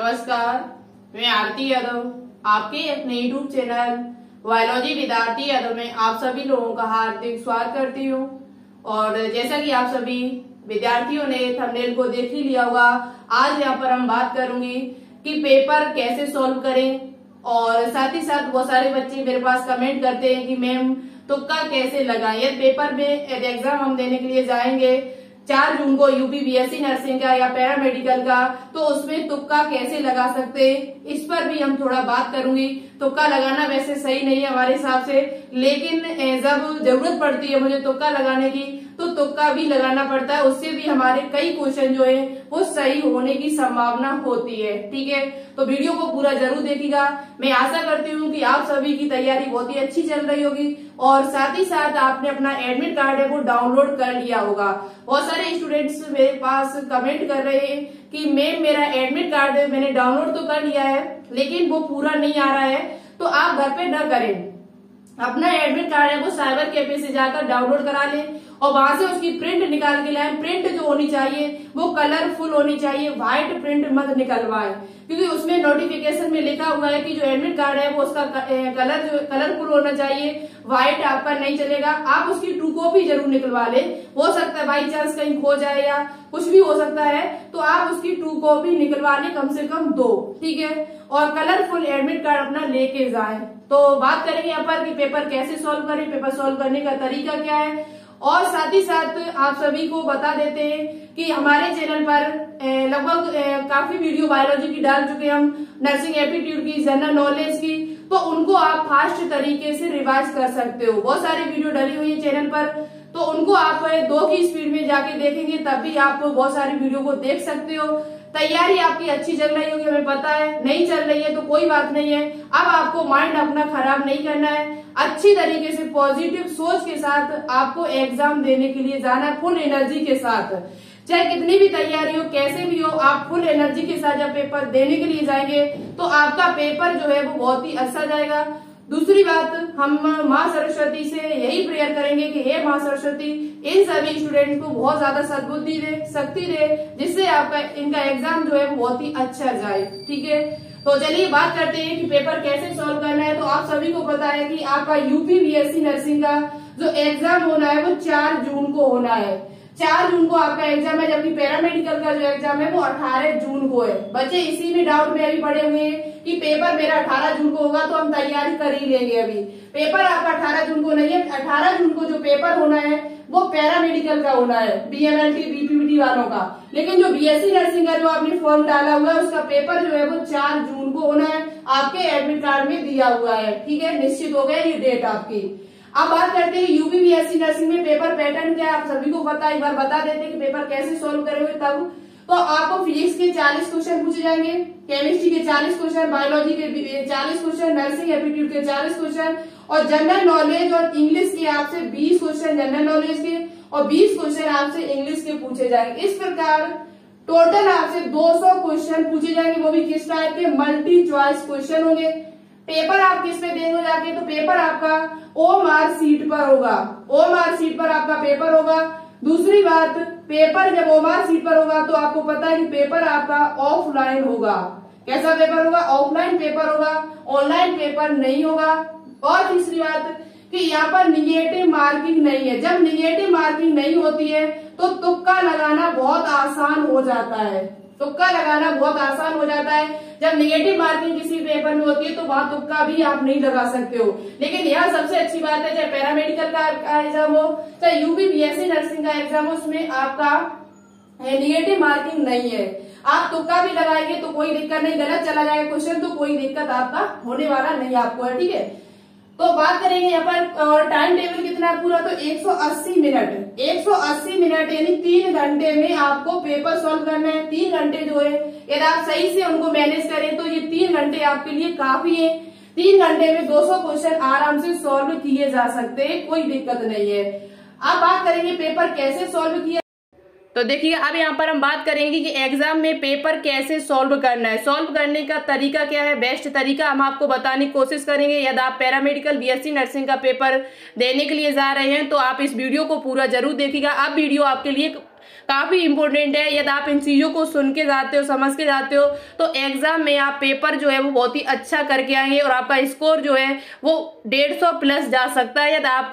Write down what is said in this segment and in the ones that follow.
नमस्कार, मैं आरती यादव आपके अपने यूट्यूब चैनल बायोलॉजी विद्यार्थी यादव में आप सभी लोगों का हार्दिक स्वागत करती हूँ। और जैसा कि आप सभी विद्यार्थियों ने थंबनेल को देख ही लिया होगा, आज यहाँ पर हम बात करूंगी कि पेपर कैसे सॉल्व करें। और साथ ही साथ बहुत सारे बच्चे मेरे पास कमेंट करते हैं कि मैम तुक्का कैसे लगाएं। यदि पेपर में एग्जाम हम देने के लिए जाएंगे 4 जून को यूपी बीएससी नर्सिंग का या पैरामेडिकल का, तो उसमें तुक्का कैसे लगा सकते हैं, इस पर भी हम थोड़ा बात करूंगी। तुक्का लगाना वैसे सही नहीं है हमारे हिसाब से, लेकिन जब जरूरत पड़ती है मुझे तुक्का लगाने की तो तुक्का भी लगाना पड़ता है। उससे भी हमारे कई क्वेश्चन जो है वो सही होने की संभावना होती है। ठीक है, तो वीडियो को पूरा जरूर देखिएगा। मैं आशा करती हूँ कि आप सभी की तैयारी बहुत ही अच्छी चल रही होगी और साथ ही साथ आपने अपना एडमिट कार्ड है वो डाउनलोड कर लिया होगा। बहुत सारे स्टूडेंट्स मेरे पास कमेंट कर रहे हैं कि मैम मेरा एडमिट कार्ड है मैंने डाउनलोड तो कर लिया है लेकिन वो पूरा नहीं आ रहा है। तो आप घर पे न करें, अपना एडमिट कार्ड है वो साइबर कैफे से जाकर डाउनलोड करा लें और वहां से उसकी प्रिंट निकाल के लाएं। प्रिंट जो होनी चाहिए वो कलरफुल होनी चाहिए, व्हाइट प्रिंट मत निकलवाएं, क्योंकि उसमें नोटिफिकेशन में लिखा हुआ है कि जो एडमिट कार्ड है वो उसका कलर जो कलरफुल होना चाहिए, व्हाइट आपका नहीं चलेगा। आप उसकी ट्रू कॉपी जरूर निकलवा लें, हो सकता है बाई चांस कहीं खो जाए या कुछ भी हो सकता है, तो आप उसकी ट्रू कॉपी निकलवा लें कम से कम 2। ठीक है, और कलरफुल एडमिट कार्ड अपना लेके जाएं। तो बात करेंगे यहाँ पर कि पेपर कैसे सॉल्व करें, पेपर सॉल्व करने का तरीका क्या है। और साथ ही साथ आप सभी को बता देते हैं कि हमारे चैनल पर लगभग काफी वीडियो बायोलॉजी की डाल चुके हैं हम, नर्सिंग एप्टीट्यूड की, जनरल नॉलेज की, तो उनको आप फास्ट तरीके से रिवाइज कर सकते हो। बहुत सारी वीडियो डली हुई है चैनल पर, तो उनको आप 2 की स्पीड में जाके देखेंगे तब भी आप बहुत सारी वीडियो को देख सकते हो। तैयारी आपकी अच्छी चल रही होगी, हमें पता है। नहीं चल रही है तो कोई बात नहीं है, अब आपको माइंड अपना खराब नहीं करना है। अच्छी तरीके से पॉजिटिव सोच के साथ आपको एग्जाम देने के लिए जाना है, फुल एनर्जी के साथ। चाहे कितनी भी तैयारी हो, कैसे भी हो, आप फुल एनर्जी के साथ जब पेपर देने के लिए जाएंगे तो आपका पेपर जो है वो बहुत ही अच्छा जाएगा। दूसरी बात, हम माँ सरस्वती से यही प्रेयर करेंगे कि हे माँ सरस्वती इन सभी स्टूडेंट्स को बहुत ज्यादा सद्बुद्धि दे, शक्ति दे, जिससे आपका इनका एग्जाम जो है वो बहुत ही अच्छा जाए। ठीक है, तो चलिए बात करते हैं कि पेपर कैसे सॉल्व करना है। तो आप सभी को पता है कि आपका यूपी बीएससी नर्सिंग का जो एग्जाम होना है वो 4 जून को होना है। 4 जून को आपका एग्जाम है, जबकि पैरामेडिकल का जो एग्जाम है वो 18 जून को है। बच्चे इसी में डाउट में अभी पड़े हुए हैं कि पेपर मेरा 18 जून को होगा, तो हम तैयारी कर ही लेंगे। अभी पेपर आपका 18 जून को नहीं है, 18 जून को जो पेपर होना है वो पैरामेडिकल का होना है, बीएमएलटी बीपीपीटी वालों का। लेकिन जो बीएससी नर्सिंग का जो आपने फॉर्म डाला हुआ है उसका पेपर जो है वो 4 जून को होना है, आपके एडमिट कार्ड में दिया हुआ है। ठीक है, निश्चित हो गया ये डेट आपकी। अब बात करते हैं यूपी बीएससी नर्सिंग में पेपर पैटर्न क्या है, आप सभी को पता है। एक बार बता देते हैं कि पेपर कैसे सॉल्व करेंगे। तब तो आपको फिजिक्स के 40 क्वेश्चन पूछे जाएंगे, केमिस्ट्री के 40 क्वेश्चन, बायोलॉजी के 40 क्वेश्चन, नर्सिंग एप्टीट्यूड के 40 क्वेश्चन और जनरल नॉलेज और इंग्लिश के आपसे 20 क्वेश्चन जनरल नॉलेज के और 20 क्वेश्चन आपसे इंग्लिश के पूछे जाएंगे। इस प्रकार टोटल आपसे 200 क्वेश्चन पूछे जाएंगे, वो भी किस टाइप के, मल्टी चॉइस क्वेश्चन होंगे। पेपर आप किस पे देंगे जाके, तो पेपर आपका ओएमआर सीट पर होगा, ओएमआर सीट पर आपका पेपर होगा। दूसरी बात, पेपर जब ओएमआर सीट पर होगा तो आपको पता है कि पेपर आपका ऑफलाइन होगा। कैसा पेपर होगा? ऑफलाइन पेपर होगा, ऑनलाइन पेपर नहीं होगा। और तीसरी बात कि यहाँ पर निगेटिव मार्किंग नहीं है। जब निगेटिव मार्किंग नहीं होती है तो तुक्का लगाना बहुत आसान हो जाता है, तुक्का लगाना बहुत आसान हो जाता है। जब निगेटिव मार्किंग किसी पेपर में होती है तो वहां तुक्का भी आप नहीं लगा सकते हो। लेकिन यहाँ सबसे अच्छी बात है, चाहे पैरामेडिकल का एग्जाम हो चाहे यूपी बीएससी नर्सिंग का एग्जाम हो, उसमें आपका निगेटिव मार्किंग नहीं है। आप तुक्का भी लगाएंगे तो कोई दिक्कत नहीं, गलत चला जाएगा क्वेश्चन तो कोई दिक्कत आपका होने वाला नहीं आपको है। ठीक है, तो बात करेंगे यहाँ पर टाइम टेबल कितना है पूरा, तो 180 मिनट 180 मिनट यानी 3 घंटे में आपको पेपर सॉल्व करना है। 3 घंटे जो है यदि आप सही से उनको मैनेज करें तो ये 3 घंटे आपके लिए काफी है। 3 घंटे में 200 क्वेश्चन आराम से सॉल्व किए जा सकते हैं, कोई दिक्कत नहीं है। अब बात करेंगे पेपर कैसे सॉल्व किया। तो देखिए अब यहाँ पर हम बात करेंगे कि एग्जाम में पेपर कैसे सॉल्व करना है, सॉल्व करने का तरीका क्या है, बेस्ट तरीका हम आपको बताने की कोशिश करेंगे। यदि आप पैरामेडिकल बीएससी नर्सिंग का पेपर देने के लिए जा रहे हैं तो आप इस वीडियो को पूरा जरूर देखिएगा। अब वीडियो आपके लिए काफी इंपॉर्टेंट है। यदि आप इन चीजों को सुन के जाते हो, समझ के जाते हो, तो एग्जाम में आप पेपर जो है वो बहुत ही अच्छा करके आएंगे और आपका स्कोर जो है वो 150 प्लस जा सकता है यदि आप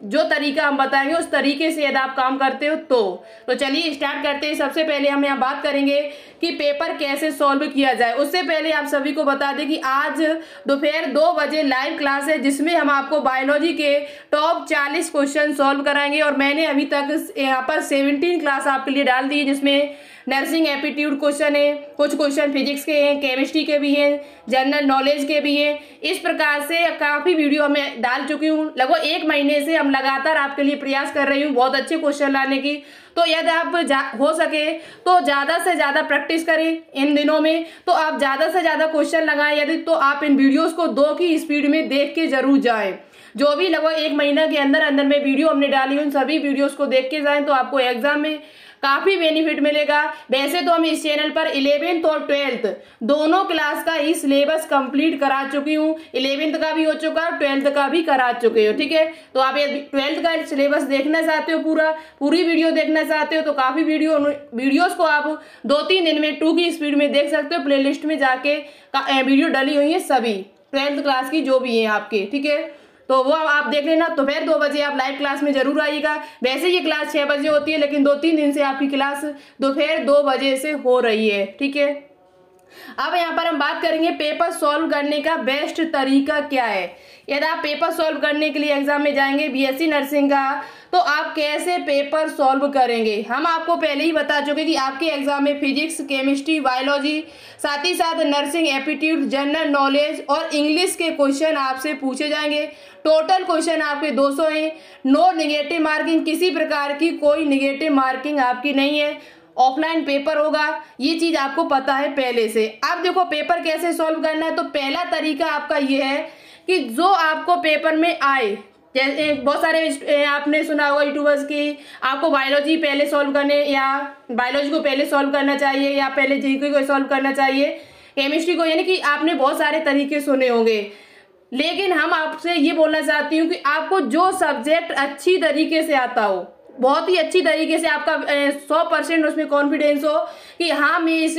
जो तरीका हम बताएंगे उस तरीके से यदि आप काम करते हो तो चलिए स्टार्ट करते हैं। सबसे पहले हम यहाँ बात करेंगे कि पेपर कैसे सॉल्व किया जाए। उससे पहले आप सभी को बता दें कि आज दोपहर 2 बजे लाइव क्लास है जिसमें हम आपको बायोलॉजी के टॉप 40 क्वेश्चन सॉल्व कराएंगे और मैंने अभी तक यहाँ पर 17 क्लास आपके लिए डाल दी है, जिसमें नर्सिंग एप्टीट्यूड क्वेश्चन है, कुछ क्वेश्चन फिजिक्स के हैं, केमिस्ट्री के भी हैं, जनरल नॉलेज के भी हैं। इस प्रकार से काफी वीडियो हमें डाल चुकी हूँ। लगभग 1 महीने से हम लगातार आपके लिए प्रयास कर रही हूँ बहुत अच्छे क्वेश्चन लाने की। तो यदि आप हो सके तो ज्यादा से ज्यादा प्रैक्टिस करें इन दिनों में, तो आप ज्यादा से ज्यादा क्वेश्चन लगाएं। यदि तो आप इन वीडियोस को 2 की स्पीड में देख के जरूर जाएं। जो भी लगभग 1 महीना के अंदर में वीडियो हमने डाली उन सभी वीडियोस को देख के जाएं तो आपको एग्जाम में काफी बेनिफिट मिलेगा। वैसे तो हम इस चैनल पर 11th और 12th दोनों क्लास का ही सिलेबस कंप्लीट करा चुकी हूँ। 11th का भी हो चुका है, 12th का भी करा चुके हो, ठीक है। तो आप ये 12th का सिलेबस देखना चाहते हो, पूरी वीडियो देखना चाहते हो तो काफी वीडियोस को आप 2-3 दिन में 2 की स्पीड में देख सकते हो। प्लेलिस्ट में जाके वीडियो डली हुई है सभी 12th क्लास की जो भी है आपके, ठीक है। तो वो आप देख लेना। तो फिर 2 बजे आप लाइव क्लास में जरूर आइएगा। वैसे ये क्लास 6 बजे होती है लेकिन 2-3 दिन से आपकी क्लास दोपहर 2 बजे से हो रही है, ठीक है। अब यहाँ पर हम बात करेंगे पेपर सॉल्व करने का बेस्ट तरीका क्या है। यदि आप पेपर सॉल्व करने के लिए एग्जाम में जाएंगे बीएससी नर्सिंग का, तो आप कैसे पेपर सॉल्व करेंगे। हम आपको पहले ही बता चुके कि आपके एग्जाम में फिजिक्स, केमिस्ट्री, बायोलॉजी, साथ ही साथ नर्सिंग एप्टीट्यूड, जनरल नॉलेज और इंग्लिश के क्वेश्चन आपसे पूछे जाएंगे। टोटल क्वेश्चन आपके 200 हैं। नो निगेटिव मार्किंग, किसी प्रकार की कोई निगेटिव मार्किंग आपकी नहीं है। ऑफलाइन पेपर होगा, ये चीज आपको पता है पहले से। अब देखो पेपर कैसे सॉल्व करना है। तो पहला तरीका आपका ये है कि जो आपको पेपर में आए, जैसे बहुत सारे आपने सुना होगा यूट्यूबर्स की आपको बायोलॉजी पहले सॉल्व करने या बायोलॉजी को पहले सॉल्व करना चाहिए या पहले जीके को सॉल्व करना चाहिए, केमिस्ट्री को, यानी कि आपने बहुत सारे तरीके सुने होंगे। लेकिन हम आपसे ये बोलना चाहती हूँ कि आपको जो सब्जेक्ट अच्छी तरीके से आता हो, बहुत ही अच्छी तरीके से आपका 100% उसमें कॉन्फिडेंस हो कि हाँ मैं इस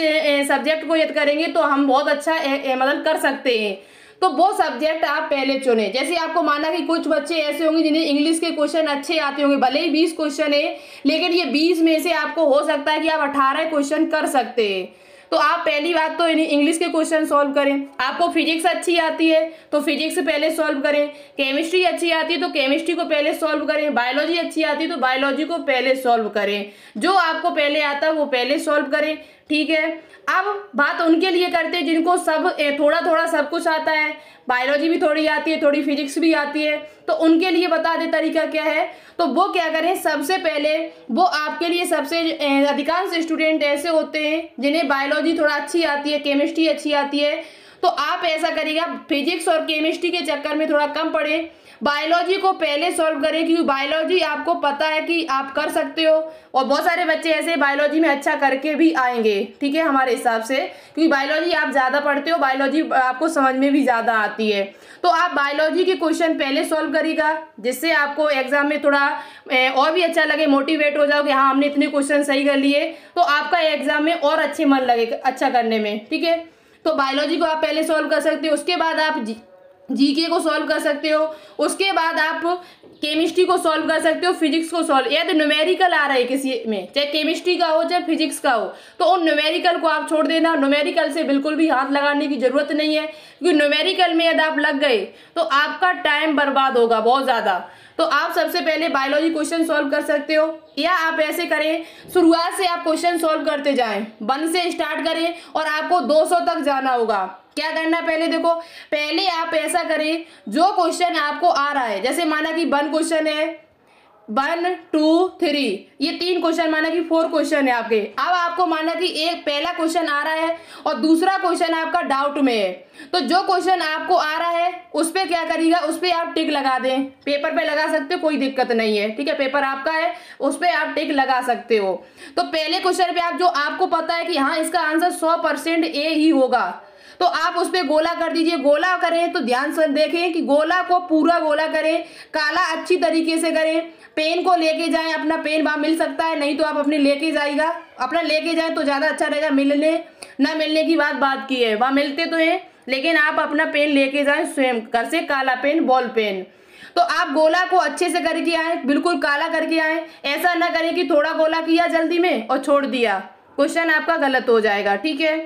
सब्जेक्ट को यदि करेंगे तो हम बहुत अच्छा मतलब कर सकते हैं, तो वो सब्जेक्ट आप पहले चुने। जैसे आपको माना कि कुछ बच्चे ऐसे होंगे जिन्हें इंग्लिश के क्वेश्चन अच्छे आते होंगे, भले ही 20 क्वेश्चन है लेकिन ये 20 में से आपको हो सकता है कि आप 18 क्वेश्चन कर सकते हैं। तो आप पहली बात तो इंग्लिश के क्वेश्चन सॉल्व करें। आपको फिजिक्स अच्छी आती है तो फिजिक्स पहले सॉल्व करें, केमिस्ट्री अच्छी आती है तो केमिस्ट्री को पहले सॉल्व करें, बायोलॉजी अच्छी आती है तो बायोलॉजी को पहले सॉल्व करें। जो आपको पहले आता है वो पहले सॉल्व करें, ठीक है। अब बात उनके लिए करते हैं जिनको सब थोड़ा थोड़ा सब कुछ आता है, बायोलॉजी भी थोड़ी आती है, थोड़ी फिजिक्स भी आती है, तो उनके लिए बता दे तरीका क्या है। तो वो क्या करें, सबसे पहले वो आपके लिए सबसे अधिकांश स्टूडेंट ऐसे होते हैं जिन्हें बायोलॉजी थोड़ा अच्छी आती है, केमिस्ट्री अच्छी आती है, तो आप ऐसा करिएगा फिजिक्स और केमिस्ट्री के चक्कर में थोड़ा कम पढ़े, बायोलॉजी को पहले सॉल्व करें क्योंकि बायोलॉजी आपको पता है कि आप कर सकते हो। और बहुत सारे बच्चे ऐसे बायोलॉजी में अच्छा करके भी आएंगे, ठीक है, हमारे हिसाब से, क्योंकि बायोलॉजी आप ज्यादा पढ़ते हो, बायोलॉजी आपको समझ में भी ज्यादा आती है। तो आप बायोलॉजी के क्वेश्चन पहले सॉल्व करिएगा जिससे आपको एग्जाम में थोड़ा और भी अच्छा लगे, मोटिवेट हो जाओ कि हाँ हमने इतने क्वेश्चन सही कर लिए, तो आपका एग्जाम में और अच्छे मन लगेगा अच्छा करने में, ठीक है। तो बायोलॉजी को आप पहले सॉल्व कर सकते हो, उसके बाद आप जीके को सॉल्व कर सकते हो, उसके बाद आप केमिस्ट्री को सॉल्व कर सकते हो, फिजिक्स को सॉल्व, यदि न्यूमेरिकल आ रहा है किसी में, चाहे केमिस्ट्री का हो चाहे फिजिक्स का हो, तो उन न्यूमेरिकल को आप छोड़ देना। न्यूमेरिकल से बिल्कुल भी हाथ लगाने की जरूरत नहीं है क्योंकि न्यूमेरिकल में यदि आप लग गए तो आपका टाइम बर्बाद होगा बहुत ज्यादा। तो आप सबसे पहले बायोलॉजी क्वेश्चन सॉल्व कर सकते हो, या आप ऐसे करें शुरुआत से आप क्वेश्चन सॉल्व करते जाएं, 1 से स्टार्ट करें और आपको 200 तक जाना होगा। क्या करना, पहले देखो, पहले आप ऐसा करें जो क्वेश्चन आपको आ रहा है, जैसे माना कि 1 क्वेश्चन है, 1 2 3, ये 3 क्वेश्चन, माना कि 4 क्वेश्चन है आपके। अब आपको माना कि एक पहला क्वेश्चन आ रहा है और दूसरा क्वेश्चन आपका डाउट में है, तो जो क्वेश्चन आपको आ रहा है उस पे क्या करिएगा, उस पे आप टिक लगा दें। पेपर पे लगा सकते हो, कोई दिक्कत नहीं है, ठीक है, पेपर आपका है, उस पे आप टिक लगा सकते हो। तो पहले क्वेश्चन पे आप जो आपको पता है कि हाँ इसका आंसर 100% ए ही होगा, तो आप उस पर गोला कर दीजिए। गोला करें तो ध्यान से देखें कि गोला को पूरा गोला करें, काला अच्छी तरीके से करें। पेन को लेके जाएं, अपना पेन वहां मिल सकता है, नहीं तो आप अपने लेके जाइएगा, अपना लेके जाएं तो ज्यादा अच्छा रहेगा। मिलने ना मिलने की बात की है, वहां मिलते तो हैं, लेकिन आप अपना पेन लेके जाएं स्वयं घर से, काला पेन, बॉल पेन। तो आप गोला को अच्छे से करके आए, बिल्कुल काला करके आए। ऐसा ना करें कि थोड़ा गोला किया जल्दी में और छोड़ दिया, क्वेश्चन आपका गलत हो जाएगा, ठीक है।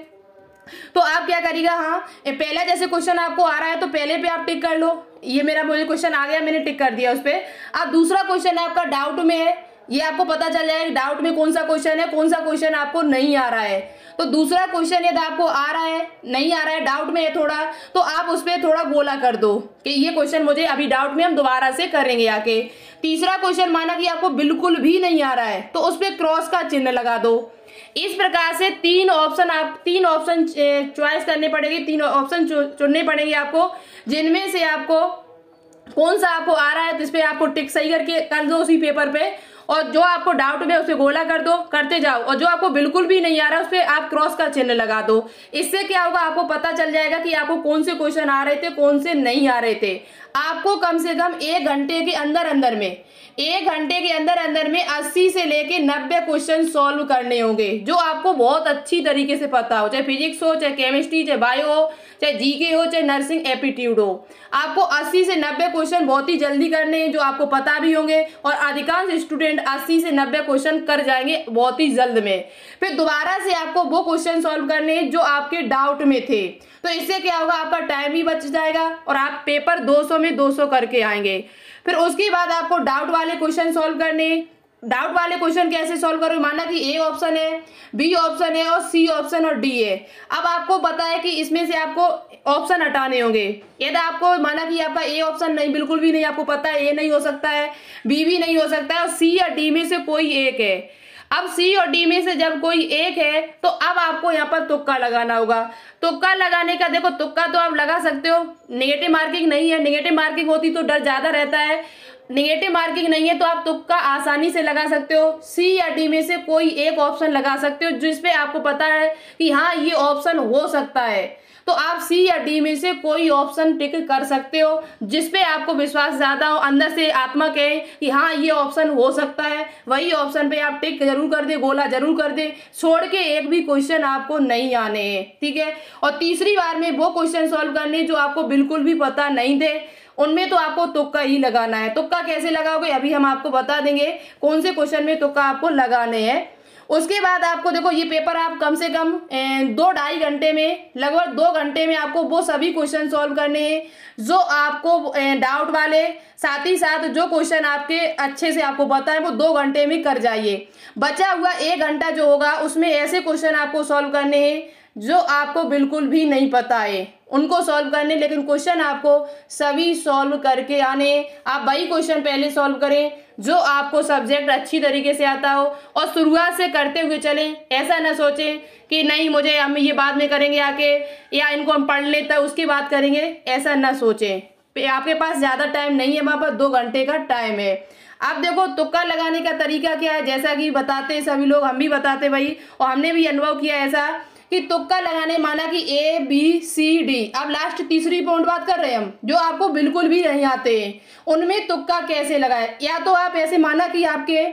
तो आप क्या करिएगा, हाँ पहला जैसे क्वेश्चन आपको आ रहा है तो पहले पे आप टिक कर लो। ये मेरा मुझे क्वेश्चन आ गया, मैंने टिक कर दिया उस पर। अब दूसरा क्वेश्चन आपका डाउट में है, ये आपको पता चल जाएगा डाउट में कौन सा क्वेश्चन है, कौन सा क्वेश्चन आपको नहीं आ रहा है। तो दूसरा क्वेश्चन यदि आपको आ रहा है, नहीं आ रहा है, डाउट में है थोड़ा, तो आप उस पर थोड़ा गोला कर दो कि ये क्वेश्चन मुझे अभी डाउट में, हम दोबारा से करेंगे आके। तीसरा क्वेश्चन माना कि आपको बिल्कुल भी नहीं आ रहा है तो उस पर क्रॉस का चिन्ह लगा दो। इस प्रकार से तीन ऑप्शन चॉइस करने पड़ेगी, तीन ऑप्शन चुनने पड़ेंगे आपको, जिनमें से आपको कौन सा आपको आ रहा है तो इस पे आपको टिक सही करके कर दो उसी पेपर पे, और जो आपको डाउट में उसे गोला कर दो, करते जाओ, और जो आपको बिल्कुल भी नहीं आ रहा उस पे आप क्रॉस का चिन्ह लगा दो। इससे क्या होगा, आपको पता चल जाएगा कि आपको कौन से क्वेश्चन आ रहे थे, कौन से नहीं आ रहे थे। आपको कम से कम 1 घंटे के अंदर अंदर में 80 से लेके 90 क्वेश्चन सॉल्व करने होंगे, जो आपको बहुत अच्छी तरीके से पता हो, चाहे फिजिक्स हो, चाहे केमिस्ट्री, चाहे बायो हो, चाहे जीके हो, चाहे नर्सिंग एप्टीट्यूड हो। आपको 80 से 90 क्वेश्चन बहुत ही जल्दी करने हैं, जो आपको पता भी होंगे, और अधिकांश स्टूडेंट 80 से 90 क्वेश्चन कर जाएंगे बहुत ही जल्द में। फिर दोबारा से आपको वो क्वेश्चन सॉल्व करने हैं जो आपके डाउट में थे। तो इससे क्या होगा, आपका टाइम भी बच जाएगा और आप पेपर 200 में 200 करके आएंगे। फिर उसके बाद आपको डाउट वाले क्वेश्चन सॉल्व करने। डाउट वाले क्वेश्चन कैसे सॉल्व करोगे, माना कि ए ऑप्शन है, बी ऑप्शन है और सी ऑप्शन और डी है। अब आपको पता है कि इसमें से आपको ऑप्शन हटाने होंगे। यदि आपको माना कि आपका ए ऑप्शन नहीं, बिल्कुल भी नहीं, आपको पता है ए नहीं हो सकता है, बी भी नहीं हो सकता है, और सी या डी में से कोई एक है। अब सी और डी में से जब कोई एक है तो अब आपको यहाँ पर तुक्का लगाना होगा। तुक्का लगाने का, देखो तुक्का तो आप लगा सकते हो, नेगेटिव मार्किंग नहीं है, नेगेटिव मार्किंग होती तो डर ज्यादा रहता है, नेगेटिव मार्किंग नहीं है तो आप तुक्का आसानी से लगा सकते हो। सी या डी में से कोई एक ऑप्शन लगा सकते हो जिसपे आपको पता है कि हाँ ये ऑप्शन हो सकता है, तो आप सी या डी में से कोई ऑप्शन टिक कर सकते हो जिसपे आपको विश्वास ज्यादा हो, अंदर से आत्मा कहे कि हाँ ये ऑप्शन हो सकता है, वही ऑप्शन पे आप टिक जरूर कर दे, गोला जरूर कर दे, छोड़ के एक भी क्वेश्चन आपको नहीं आने हैं, ठीक है। और तीसरी बार में वो क्वेश्चन सॉल्व करने जो आपको बिल्कुल भी पता नहीं थे, उनमें तो आपको तुक्का ही लगाना है। तुक्का कैसे लगाओगे अभी हम आपको बता देंगे, कौन से क्वेश्चन में तुक्का आपको लगाने हैं। उसके बाद आपको देखो ये पेपर आप कम से कम 2-2.5 घंटे में, लगभग 2 घंटे में आपको वो सभी क्वेश्चन सॉल्व करने हैं जो आपको डाउट वाले, साथ ही साथ जो क्वेश्चन आपके अच्छे से आपको पता है वो 2 घंटे में कर जाइए। बचा हुआ 1 घंटा जो होगा उसमें ऐसे क्वेश्चन आपको सॉल्व करने हैं जो आपको बिल्कुल भी नहीं पता है, उनको सॉल्व करने, लेकिन क्वेश्चन आपको सभी सॉल्व करके आने। आप वही क्वेश्चन पहले सॉल्व करें जो आपको सब्जेक्ट अच्छी तरीके से आता हो, और शुरुआत से करते हुए चलें। ऐसा ना सोचें कि नहीं मुझे हम ये बाद में करेंगे आके, या इनको हम पढ़ लेते हैं उसकी बात करेंगे, ऐसा ना सोचें। आपके पास ज्यादा टाइम नहीं है, वहां पर 2 घंटे का टाइम है। अब देखो तुक्का लगाने का तरीका क्या है, जैसा कि बताते सभी लोग, हम भी बताते भाई, और हमने भी अनुभव किया ऐसा कि तुक्का लगाने माना कि ए बी सी डी, अब लास्ट तीसरी पॉइंट बात कर रहे हैं हम, जो आपको बिल्कुल भी नहीं आते हैं उनमें तुक्का कैसे लगाए। या तो आप ऐसे माना कि आपके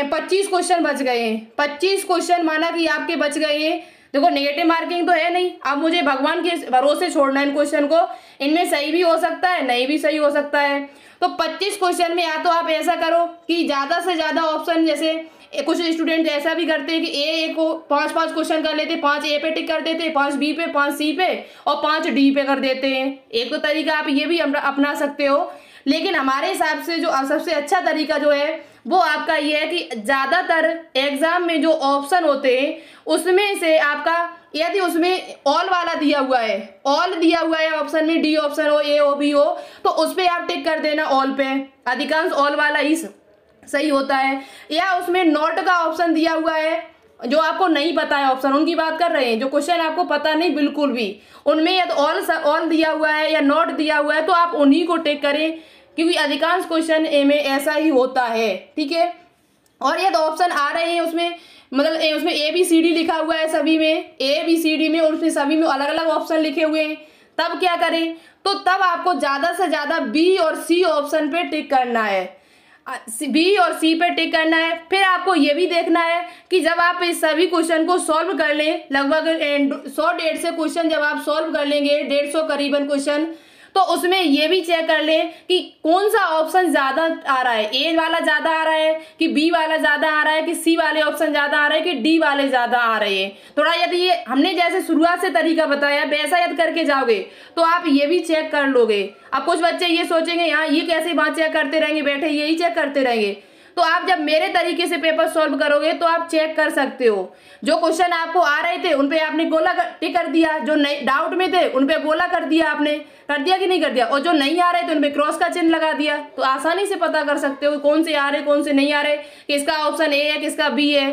25 क्वेश्चन बच गए हैं, 25 क्वेश्चन माना कि आपके बच गए हैं, देखो नेगेटिव मार्किंग तो है नहीं, अब मुझे भगवान के भरोसे छोड़ना है इन क्वेश्चन को, इनमें सही भी हो सकता है नहीं भी सही हो सकता है। तो 25 क्वेश्चन में या तो आप ऐसा करो कि ज्यादा से ज्यादा ऑप्शन, जैसे कुछ स्टूडेंट ऐसा भी करते हैं कि ए को 5-5 क्वेश्चन कर लेते, 5 ए पे टिक कर देते, 5 बी पे, 5 सी पे और 5 डी पे कर देते हैं। एक तो तरीका आप ये भी अपना सकते हो, लेकिन हमारे हिसाब से जो सबसे अच्छा तरीका जो है वो आपका ये है कि ज्यादातर एग्जाम में जो ऑप्शन होते हैं उसमें से आपका, यदि उसमें ऑल वाला दिया हुआ है, ऑल दिया हुआ है ऑप्शन में, डी ऑप्शन हो, ए हो, बी हो, तो उस पर आप टिक कर देना ऑल पे, अधिकांश ऑल वाला ही सही होता है। या उसमें नॉट का ऑप्शन दिया हुआ है, जो आपको नहीं पता है ऑप्शन, उनकी बात कर रहे हैं, जो क्वेश्चन आपको पता नहीं बिल्कुल भी, उनमें यदि ऑल दिया हुआ है या नॉट दिया हुआ है तो आप उन्हीं को टिक करें, क्योंकि अधिकांश क्वेश्चन ए में ऐसा ही होता है, ठीक है। और यदि ऑप्शन आ रहे हैं उसमें मतलब उसमें ABCD लिखा हुआ है सभी में, ABCD में, और उसमें सभी में अलग अलग ऑप्शन लिखे हुए हैं, तब क्या करें? तो तब आपको ज्यादा से ज्यादा B और C ऑप्शन पे टिक करना है, B और C पे टिक करना है। फिर आपको ये भी देखना है कि जब आप इस सभी क्वेश्चन को सॉल्व कर लें, लगभग 100-150 क्वेश्चन जब आप सॉल्व कर लेंगे, 150 करीबन क्वेश्चन, तो उसमें ये भी चेक कर लें कि कौन सा ऑप्शन ज्यादा आ रहा है, A वाला ज्यादा आ रहा है कि B वाला ज्यादा आ रहा है कि C वाले ऑप्शन ज्यादा आ रहे हैं कि D वाले ज्यादा आ रहे हैं। थोड़ा यदि ये हमने जैसे शुरुआत से तरीका बताया वैसा यदि करके जाओगे तो आप ये भी चेक कर लोगे। अब कुछ बच्चे ये सोचेंगे यहाँ ये कैसे बात चेक करते रहेंगे, बैठे यही चेक करते रहेंगे, तो आप जब मेरे तरीके से पेपर सॉल्व करोगे तो आप चेक कर सकते हो। जो क्वेश्चन आपको आ रहे थे उन पे आपने गोला टिक कर दिया, जो नहीं डाउट में थे उन पे गोला कर दिया, आपने कर दिया कि नहीं कर दिया, और जो नहीं आ रहे थे उन पे क्रॉस का चिन्ह लगा दिया, तो आसानी से पता कर सकते हो कौन से आ रहे कौन से नहीं आ रहे, किसका ऑप्शन A है किसका B है।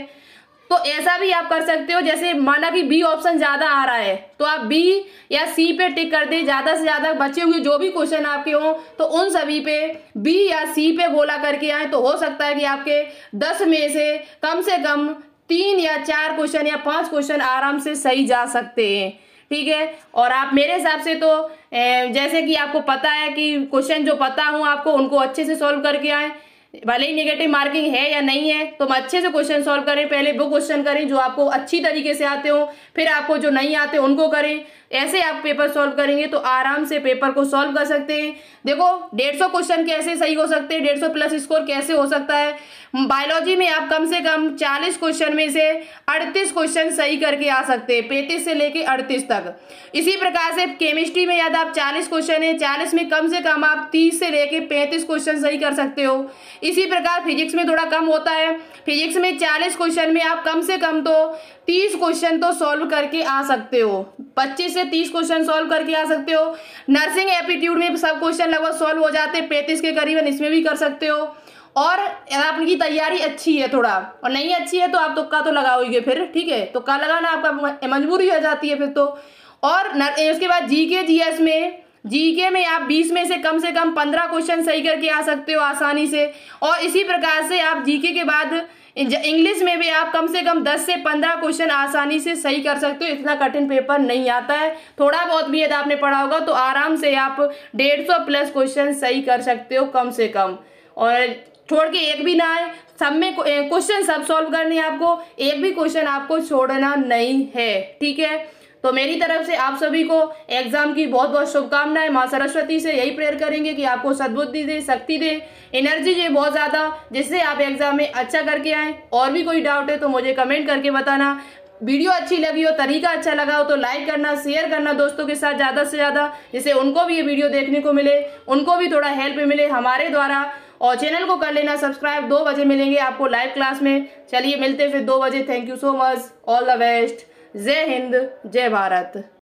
तो ऐसा भी आप कर सकते हो, जैसे माना कि B ऑप्शन ज्यादा आ रहा है तो आप B या C पे टिक कर दे, ज्यादा से ज्यादा बचे हुए जो भी क्वेश्चन आपके हो तो उन सभी पे B या C पे गोला करके आए, तो हो सकता है कि आपके 10 में से कम 3 या 4 क्वेश्चन या 5 क्वेश्चन आराम से सही जा सकते हैं। ठीक है, और आप मेरे हिसाब से तो जैसे कि आपको पता है कि क्वेश्चन जो पता हो आपको उनको अच्छे से सॉल्व करके आए, भले ही नेगेटिव मार्किंग है या नहीं है, तो हम अच्छे से क्वेश्चन सॉल्व करें। पहले वो क्वेश्चन करें जो आपको अच्छी तरीके से आते हो, फिर आपको जो नहीं आते उनको करें। ऐसे आप पेपर सॉल्व करेंगे तो आराम से पेपर को सॉल्व कर सकते हैं। देखो 150 क्वेश्चन कैसे सही हो सकते हैं, 150 प्लस स्कोर कैसे हो सकता है। बायोलॉजी में आप कम से कम 40 क्वेश्चन में से 38 क्वेश्चन सही करके आ सकते हैं, 35 से लेके 38 तक। इसी प्रकार से केमिस्ट्री में यदि आप 40 क्वेश्चन है, 40 में कम से कम आप 30 से लेके 35 क्वेश्चन सही कर सकते हो। इसी प्रकार फिजिक्स में थोड़ा कम होता है, फिजिक्स में 40 क्वेश्चन में आप कम से कम तो 30 क्वेश्चन तो सॉल्व करके आ सकते हो, 25 से 30 क्वेश्चन सॉल्व करके आ सकते हो। नर्सिंग एप्टीट्यूड में सब क्वेश्चन लगभग सॉल्व हो जाते हैं, 35 के करीबन इसमें भी कर सकते हो। और आपकी तैयारी अच्छी है थोड़ा और नहीं अच्छी है तो आप तुक्का तो लगाओगे फिर, ठीक है, तुक्का लगाना आपका मजबूरी हो जाती है फिर तो। और उसके बाद जीके में आप 20 में से कम 15 क्वेश्चन सही करके आ सकते हो आसानी से। और इसी प्रकार से आप जीके के बाद इंग्लिश में भी आप कम से कम 10 से 15 क्वेश्चन आसानी से सही कर सकते हो। इतना कठिन पेपर नहीं आता है, थोड़ा बहुत भी यदि आपने पढ़ा होगा तो आराम से आप 150 प्लस क्वेश्चन सही कर सकते हो कम से कम। और छोड़ के एक भी ना आए, सब में क्वेश्चन सब सॉल्व करने हैं आपको, एक भी क्वेश्चन आपको छोड़ना नहीं है। ठीक है, तो मेरी तरफ से आप सभी को एग्जाम की बहुत बहुत शुभकामनाएं। माँ सरस्वती से यही प्रेयर करेंगे कि आपको सद्बुद्धि दे, शक्ति दे, एनर्जी दे बहुत ज्यादा, जिससे आप एग्जाम में अच्छा करके आए। और भी कोई डाउट है तो मुझे कमेंट करके बताना। वीडियो अच्छी लगी हो, तरीका अच्छा लगा हो तो लाइक करना, शेयर करना दोस्तों के साथ ज्यादा से ज्यादा, जिससे उनको भी ये वीडियो देखने को मिले, उनको भी थोड़ा हेल्प मिले हमारे द्वारा। और चैनल को कर लेना सब्सक्राइब। 2 बजे मिलेंगे आपको लाइव क्लास में। चलिए मिलते फिर 2 बजे। Thank you so much, all the best. जय हिंद, जय भारत।